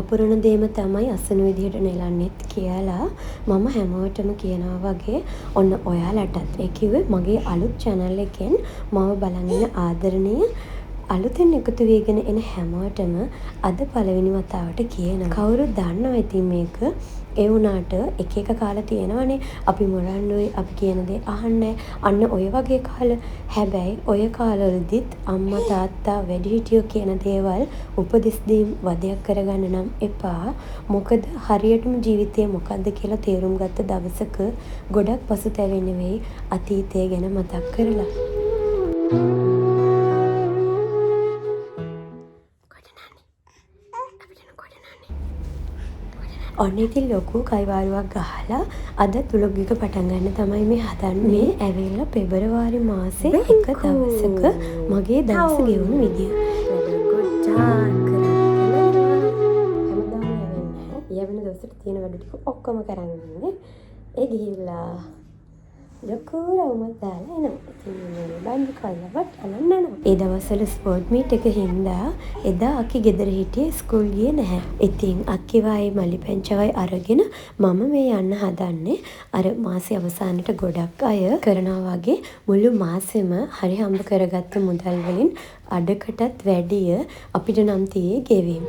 පළපුරන දේම තමයි අසන විදිහට නෙලන්නෙත් කියලා මම හැමෝටම කියනවා වගේ ඔන්න ඔයාලටත් ඒ කිව්වේ මගේ අලුත් channel එකෙන් මම බලන් ඉන්න ආදරණීය අලුතෙන් එකතු වෙගෙන එන හැමෝටම අද පළවෙනි වතාවට කියනවා. කවුරුත් දන්නවා ඉතින් මේක. ඒ වුණාට එක එක කාලා තියෙනවනේ අපි මොරන්ඩුයි අපි කියන දේ අහන්නේ අන්න ඔය වගේ කාල. හැබැයි ඔය කාලවලදීත් අම්මා තාත්තා වැඩිහිටියෝ කියන දේවල් උපදෙස් දීම් වදයක් කරගන්න නම් එපා. මොකද හරියටම ජීවිතේ මොකද්ද කියලා තේරුම් ගත්ත දවසක ගොඩක් පසුතැවෙන්න වෙයි අතීතය ගැන මතක් කරලා. ඔන්න ඉතින් ලොකු කයිවාරුවක් ගහලා අද තුලොග් එක පටන් ගන්න තමයි මේ හදන්නේ. මේ ඇවිල්ලා පෙබරවාරි මාසේ එක දවසක මගේ දවස ගෙවුණු විදිය. යවෙන දවසට තියෙන වැඩ ටික ඔක්කොම කරන් ඉන්නේ. ඒ ගිහිල්ලා ලොකු රවුමක් දාලා එනවා. ඉතින් මේ බණ්ඩු කල්ලවත් අනන්නනවා. ඒ දවස්වල ස්පෝර්ට් මීට් එක හින්දා එදා අක්කි ගෙදර හිටියේ ස්කූල් ගියේ නැහැ. ඉතින් අක්කිවයි මලි පැංචවයි අරගෙන මම මේ යන්න හදන්නේ. අර මාසේ අවසානයේ ගොඩක් අය කරනවා වගේ මුළු මාසෙම හරි හම්බ කරගත්ත මුදල් වලින් අඩකටත් වැඩිය අපිට නම් තියේ ගෙවීම්.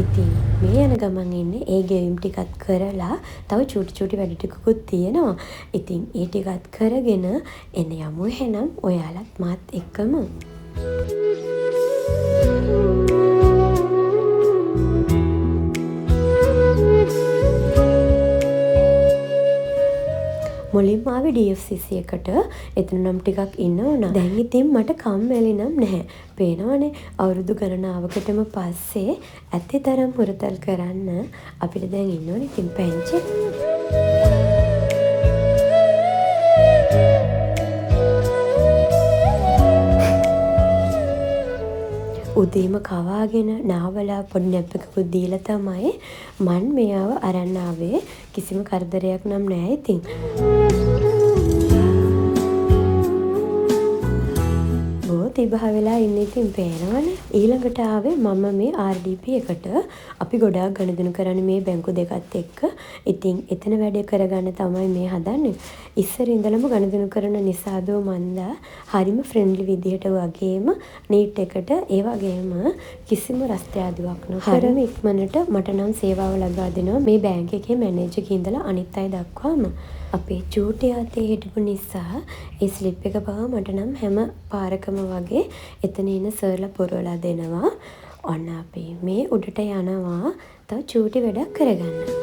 ඉතින් මේ යන ගමන් ඉන්නේ ඒ ගෙවීම් ටිකත් කරලා තව චූටි චූටි වැඩ ටිකකුත් තියෙනවා. ඉතින් ඒ ටිකත් කරගෙන එන යමු එහෙනම් ඔයාලත් මාත් එක්කම. මුලින්ම ආවේ DFCC එකට. එතන නම් ටිකක් ඉන්න ඕන. දැන් ඉතින් මට කම්මැලි නම් නැහැ. පේනවනේ අවුරුදු ගණනාවකටම පස්සේ ඇතිතරම් හුරතල් කරන්න අපිට දැන් ඉන්න ඕනේ. ඉතින් පැංචි උදේම කවාගෙන නාවලා පොඩි නැප් එකකුත් දීලා තමයි මන් මෙයාව අරන් ආවේ. කිසිම කරදරයක් නම් නැහැ ඉතින්. තිබහ වෙලා ඉන්න ඉතින් පේනවනේ. ඊළඟට ආවේ මම මේ RDP එකට. අපි ගොඩාක් ගණදෙනු කරන්නේ මේ බැංකු දෙකත් එක්ක. ඉතින් එතන වැඩ කරගන්න තමයි මේ හදන්නේ. ඉස්සර ඉඳලම ගණදෙනු කරන නිසාදෝ මන්දා හරිම ෆ්‍රෙන්ඩ්ලි විදිහට වගේම නීට් එකට ඒ වගේම කිසිම රස්තියාදුවක් නොකරම ඉක්මනට මට නම් සේවාව ලබා දෙනවා මේ බැංක් එකේ මැනේජර් ඉඳලා අනිත් අය දක්වාම. අපේ චූටි අතේ හිටපු නිසා ඒ ස්ලිප් එක පවා මට නම් හැම පාරකම වගේ එතන ඉන්න සර්ලා පුරවලා දෙනවා. ඔන්න අපි මේ උඩට යනවා තව චූටි වැඩක් කරගන්න.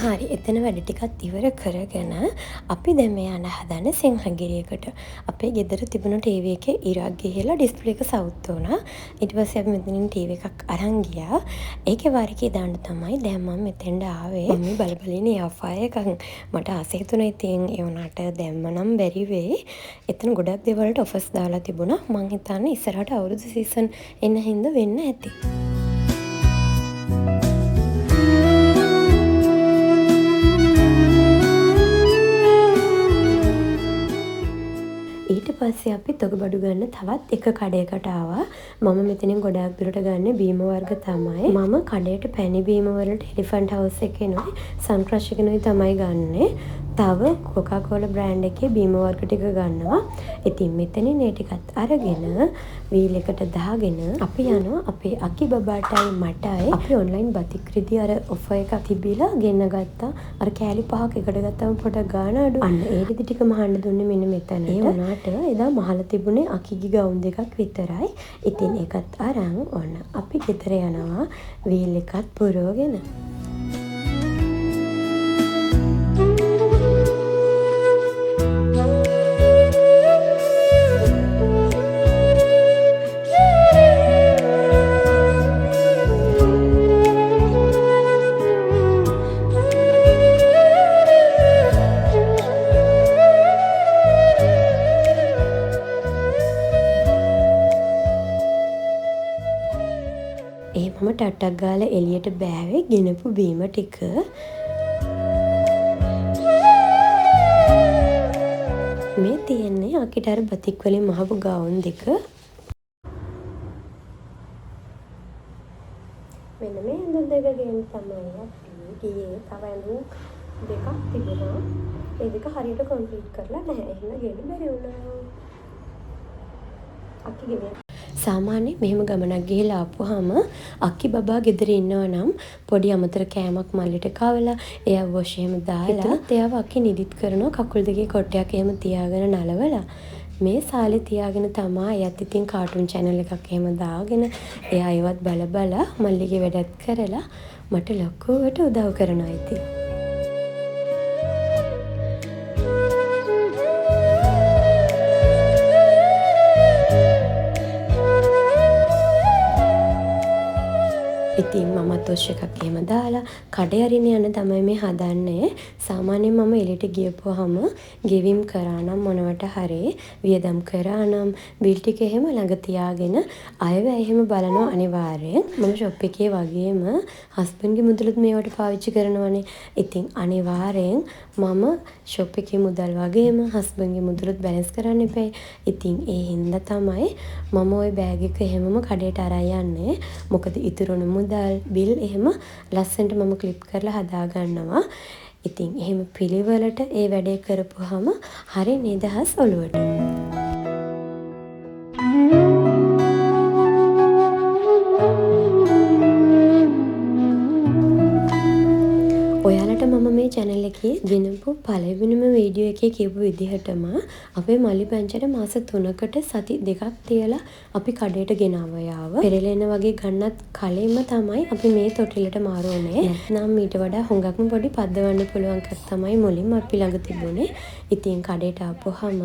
හරි එතන වැඩ ටිකක් ඉවර කරගෙන අපි දැන් මේ යන හදන සිංහගිරියකට. අපේ ගෙදර තිබුණ ටීවී එකේ ඉරක් ගිහලා ඩිස්ප්ලේ එක සවුත් වුණා. ඊට පස්සේ අපි මෙතනින් ටීවී එකක් අරන් ගියා. ඒකේ වර්කේ දාන්න තමයි දැන් මම මෙතෙන්ට ආවේ. මම බලබලිනේ යෆාය එකක් මට ආස හිතුණා. ඉතින් ඒ වුණාට දැම්ම නම් බැරි වෙයි. එතන ගොඩක් දේවල් වලට ඔෆර්ස් දාලා තිබුණා. මං හිතන්නේ ඉස්සරහට අවුරුදු සීසන් එන්න හින්දා වෙන්න ඇති. ඊට පස්සේ අපි තොගබඩු ගන්න තවත් එක කඩයකට ආවා. මම මෙතනින් ගොඩාක් දුරට ගන්න බීම වර්ග තමයි. මම කඩේට පැණි බීම වලට එලිෆන්ට් හවුස් එකේනොයි සන්ක්‍රෂ් එකේනොයි තමයි ගන්නෙ. තව කොකාකෝලා බ්‍රෑන්ඩ් එකේ බීම වර්ග ටික ගන්නවා. ඉතින් මෙතනින් ඒ ටිකත් අරගෙන වීල් එකට දාගෙන අපි යනවා අපේ අකි බබාටයි මටයි. අපි ඔන්ලයින් බතික් රිදි අර ඔෆර් එකක් තිබිලා ගෙන්න ගත්තා. අර කෑලි 5ක් එකට ගත්තම පොඩක් ගාන අඩු. අන්න ඒ රිදි ටික මහන්න දුන්නේ මෙන්න මෙතන. ඒ වුණාට එදා මහල තිබුණේ අකිගේ ගවුම් දෙකක් විතරයි. ඉතින් ඒකත් අරන් ඔන්න අපි ගෙදර යනවා වීල් එකත් පුරවගෙන. ඒ මම ටට්ටක් ගාලා එළියට බෑවේ ගෙනපු බීම ටික. මේ තියෙන්නේ අකිට අර බතික් වලින් මහපු ගවුම් දෙක. මෙන්න මේ ඇඳුම් දෙක ගෙන් තමයි අපි ගියේ. තව ඇඳුම් දෙකක් තිබුණා. ඒ දෙක හරියට කම්ප්ලීට් කරලා නැහැ. එහෙම ගෙන්න බැරි වුණා. අක්කි ගෙවියන්. සාමාන්‍යයෙන් මෙහෙම ගමනක් ගිහිලා ආපුවාම අක්කි බබා ගෙදර ඉන්නවා නම් පොඩි අමතර කෑමක් මල්ලිට කවලා එයා වොෂ් එහෙම දාලා එයාව අක්කි නිදිත් කරනවා කකුල් දෙකේ කොටයක් එහෙම තියාගෙන නලවලා. මේ සාලේ තියාගෙන තමයි එයත් ඉතින් කාටුන් channel එකක් එහෙම දාගෙන එයා ඒවත් බල බල මල්ලිගේ වැඩත් කරලා මට ලොකුවට උදව් කරනවා ඉතින්. ඉතින් මමත් වොෂ් එකක් එහෙම දාලා කඩේ අරින්න යන තමයි මේ හදන්නේ. සාමාන්‍යයෙන් මම එළියට ගියපුවාම ගෙවිම් කරා නම් මොනවට හරි වියදම් කරා නම් බිල් ටික එහෙම ළඟ තියාගෙන අයවැය එහෙම බලනවා අනිවාර්යෙන්. මම ෂොප් එකේ වගේම හස්බන්ඩ්ගේ මුදලුත් මේවට පාවිච්චි කරනවානේ. ඉතින් අනිවාර්යෙන් මම ෂොප් එකේ මුදල් වගේම හස්බන්ඩ්ගේ මුදලුත් බැලන්ස් කරන්න එපයි. ඉතින් ඒ හින්දා තමයි මම ওই බෑග් එක එහෙමම කඩේට අරන් යන්නේ. මොකද ඉතුරුන මුදල් බිල් එහෙම ලස්සනට මම ක්ලිප් කරලා හදා ගන්නවා. ඉතින් එහෙම පිළිවෙලට ඒ වැඩේ කරපුවාම හරි නිදහස් ඔළුවට. ඔයාලට මම මේ channel එකේ ගෙනපු පළවෙනිම වීඩියෝ එකේ කියපු විදිහටම අපේ මල්ලි පැංචට මාස 3කට සති 2ක් තියලා අපි කඩේට ගෙනාවා යාව. පෙරලෙන වගේ ගන්නත් කලින්ම තමයි අපි මේ තොටිලට මාරු වුණේ. නැත්නම් ඊට වඩා හුඟක්ම පොඩි පද්දවන්න පුළුවන්කක් තමයි මුලින්ම අපි ළඟ තිබුණේ. ඉතින් කඩේට ආපුවාම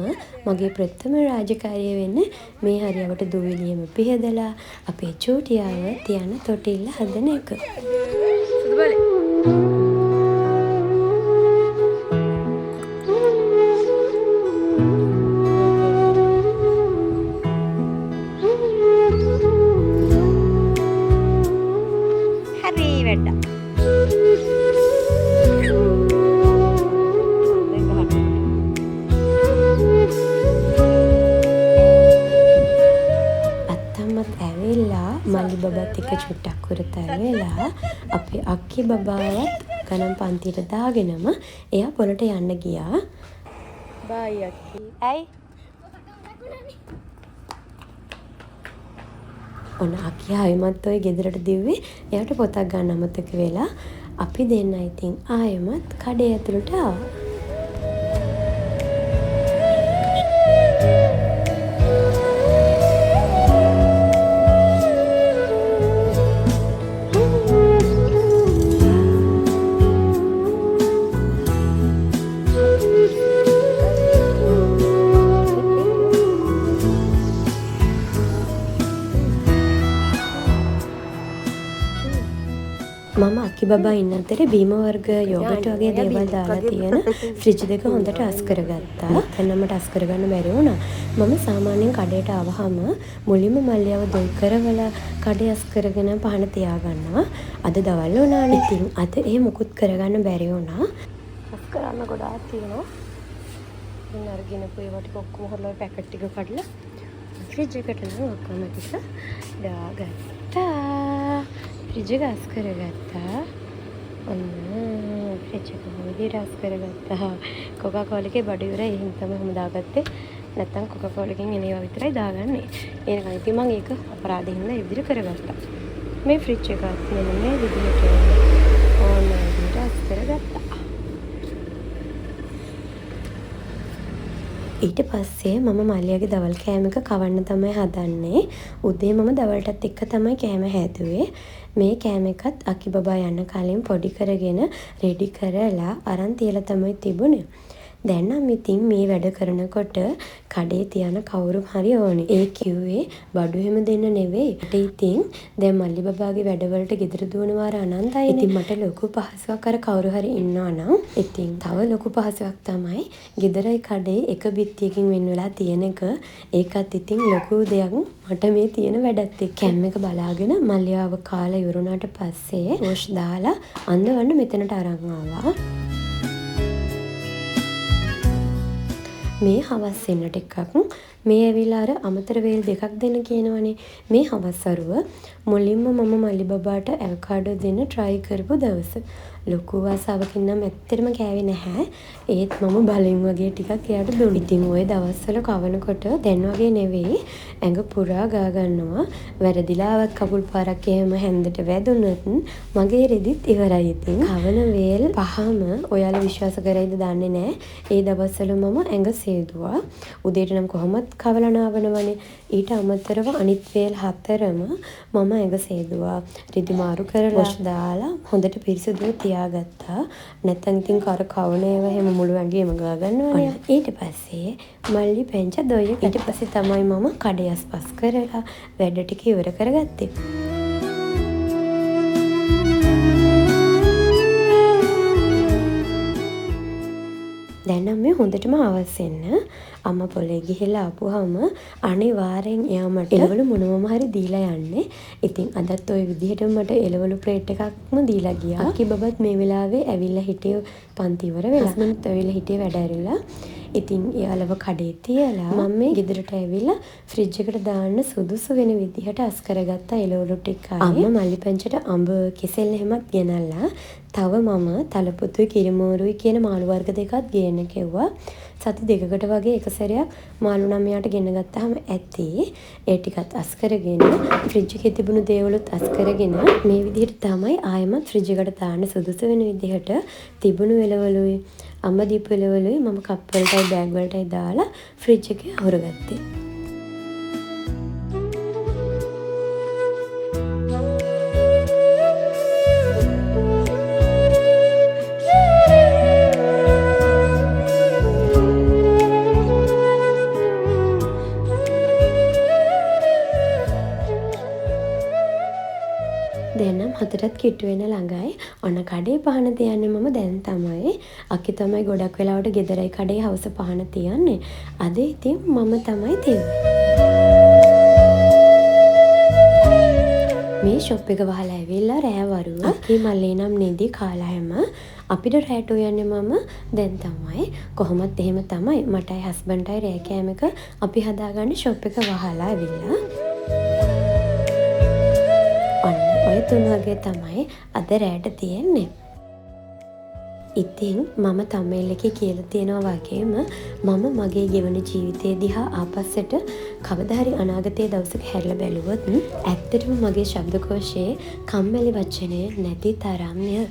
මගේ ප්‍රථම රාජකාරිය වෙන්නේ මේ හරියට දුවිලියෙම පිහදලා අපේ චූටියාව තියන තොටිල්ල හදන එක. මල්ලි බබත් එක්ක චුට්ටක් කුරතල් වෙලා අපේ අක්කි බබාවත් ගණන් පන්තියට දාගෙනම එයා පොළට යන්න ගියා. බයි අක්කි. ඇයි? ඔන්න අක්කි ආයෙමත් ඔය ගෙදරට දිව්වේ එයාට පොතක් ගන්න අමතක වෙලා අපි දෙන්න ඉතින් ආයෙමත් කඩේ ඇතුළට ආවා. මම අක්කි බබා ඉන්න අතරේ බීම වර්ග යෝගට් වගේ දේවල් දාලා තියෙන ෆ්‍රිජ් දෙක හොඳට අස් කරගත්තා. දැන් මට අස් කරගන්න බැරි වුණා. මම සාමාන්‍යයෙන් කඩේට ආවහම මුලින්ම මල්ලියව දොල් කරවලා කඩේ අස් කරගෙන පහන තියාගන්නවා. අද දවල් වුණානේ. ඉතින් අද ඒ මුකුත් කරගන්න බැරි වුණා. අස් කරන්න ගොඩාක් තියෙනවා. ඉතින් අරගෙනපු ඒවා ටික ඔක්කොම හොරලා පැකට් ටික කඩලා ෆ්‍රිජ් එකට නම් ඔක්කොම ටික දාගත්තා. ෆ්‍රිජ් එක අස් කරගත්තා. ඔන්න ෆ්‍රිජ් එක විදිහට අස් කරගත්තා. කොකා කෝලා එකේ බඩු ඉවරයි. එහෙනම් තමයි මම දාගත්තේ. නැත්තම් කොකා කෝලා එකෙන් එන ඒවා විතරයි දාගන්නේ. ඒනකන් ඉතින් මම ඒක අපරාධයෙන් හින්දා ඒ විදිහට කරගත්තා. මේ ෆ්‍රිජ් එකත් මෙන්න මේ විදිහට ඕන විදිහට අස් කරගත්තා. ඊට පස්සේ මම මල්ලියාගේ දවල් කෑම එක කවන්න තමයි හදන්නේ. උදේ මම දවල්ටත් එක්ක තමයි කෑම හැදුවේ. මේ කෑම එකත් අක්කි බබා යන්න කලින් පොඩි කරගෙන රෙඩි කරලා අරන් තියලා තමයි තිබුණේ. දැන් නම් ඉතින් මේ වැඩ කරනකොට කඩේ තියන කවුරු හරි ඕනේ. ඒ කිව්වේ බඩු හැම දෙන්න නෙවෙයි. මට ඉතින් දැන් මල්ලි බබාගේ වැඩවලට ගෙදර දුවනවා අනන්තයිනේ. ඉතින් මට ලොකු පහසුවක් අර කවුරු හරි ඉන්නවා නම් ඉතින් තව ලොකු පහසුවක් තමයි ගෙදරයි කඩේ එක බිත්තියකින් වෙන් වෙලා තියෙන එක. ඒකත් ඉතින් ලොකු දෙයක් මට මේ තියෙන වැඩත් එක්ක. කැම් එක බලාගෙන මල්ලියාව කාලා ඉවරුණාට පස්සේ වොෂ් දාලා අඳවන්න මෙතනට අරන් ආවා. මේ හවස් වෙනට එකක් මේ ඇවිල්ලා අර අමතර වේල් දෙකක් දෙන්න කියනවනේ. මේ හවස් අරුව මුලින්ම මම මල්ලි බබාට ඇවකාඩෝ දෙන්න try කරපු දවස. ලොකු ආසාවකින් නම් ඇත්තටම කෑවේ නැහැ. ඒත් මම බලෙන් වගේ ටිකක් එයාට දුන්නා. ඉතින් ওই දවස්වල කවනකොට දැන් වගේ නෙවෙයි ඇඟ පුරා ගා ගන්නවා. වැරදිලාවත් කකුල් පාරක් එහෙම හැන්දට වැදුනොත් මගේ රෙදිත් ඉවරයි. ඉතින් කවන වේල් පහම ඔයාලා විශ්වාස කරයිද දන්නේ නැහැ. ඒ දවස්වල මම ඇඟ සේදුවා. උදේට නම් කොහොමත් කවලා නාවනවනේ. ඊට අමතරව අනිත් වේල් හතරම මම ඇඟ සේදුවා. රිදි මාරු කරලා වොෂ් දාලා හොඳට පිරිසිදුව තියාගත්තා. නැත්තම් ඉතින් කර කවන ඒවා හැම මුළු ඇඟේම ගා ගන්නවනේ. ඊට පස්සේ මල්ලි පෙන්ච දොය ඊට පස්සේ තමයි මම කඩේ අස්පස් කරලා වැඩ ටික ඉවර කරගත්තේ. දැන් නම් මේ හොඳටම හවස් වෙන්න අම්මා පොලේ ගිහිල්ලා ආපුවාම අනිවාර්යෙන් එයා මට එළවලු මොනවම හරි දීලා යන්නේ. ඉතින් අදත් ওই විදිහටම මට එළවලු ප්ලේට් එකක්ම දීලා ගියා. අක්කි බබත් මේ වෙලාවේ ඇවිල්ලා හිටියේ පන්ති ඉවර වෙලා. හස්බන්ඩ්ත් ඇවිල්ලා හිටියේ වැඩ ඇරිලා. ඉතින් එයාලව කඩේ තියලා මම මේ ගෙදරට ඇවිල්ලා ෆ්‍රිජ් එකට දාන්න සුදුසු වෙන විදිහට අස් කරගත්ත එළවලු ටික. අම්මා මල්ලි පංචට අඹ කෙසෙල් එහෙමත් ගෙනල්ලා තව මම තලපොතුයි කිරිමෝරුයි කියන මාළු වර්ග දෙකක් ගේන්න කිව්වා. සති දෙකකට වගේ එක සැරයක් මාළු නම් එයාට ගෙන ගත්තාම ඇති. ඒ ටිකත් අස් කරගෙන ෆ්‍රිජ් එකේ තිබුණු දේවලුත් අස් කරගෙන මේ විදිහට තමයි ආයෙමත් ෆ්‍රිජ් එකට දාන්න සුදුසු වෙන විදිහට තිබුණු එළවලුයි අඹ දීපු එළවලුයි මම කප් වලටයි බෑග් වලටයි දාලා ෆ්‍රිජ් එකේ අහුරගත්තේ. දැනම් හතරත් කිට්ටු වෙන ළඟයි. ඔන්න කඩේ පහන තියන්නේ මම දැන් තමයි. අක්කි තමයි ගොඩක් වෙලාවට ගෙදරයි කඩේ හවස පහන තියන්නේ. අද ඉතින් මම තමයි තියන්නේ. මේ ෂොප් එක වහලා ඇවිල්ලා රෑ වරුව අක්කි මල්ලේ නම් නිදි කාලා හැම අපිට රෑට යන්නේ මම දැන් තමයි. කොහොමත් එහෙම තමයි. මටයි හස්බන්ඩ්ටයි රෑ කෑම එක අපි හදාගන්නේ ෂොප් එක වහලා ඇවිල්ලා. ඔය 3 වගේ තමයි අද රෑට තියෙන්නේ. ඉතින් මම තමිල් එකේ කියලා තියෙනවා වගේම මම මගේ ගෙවන ජීවිතේ දිහා ආපස්සට කවදා හරි අනාගතයේ දවසක හැරිලා බැලුවොත් ඇත්තටම මගේ ශබ්දකෝෂයේ කම්මැලි වචනේ නැති තරම්ය.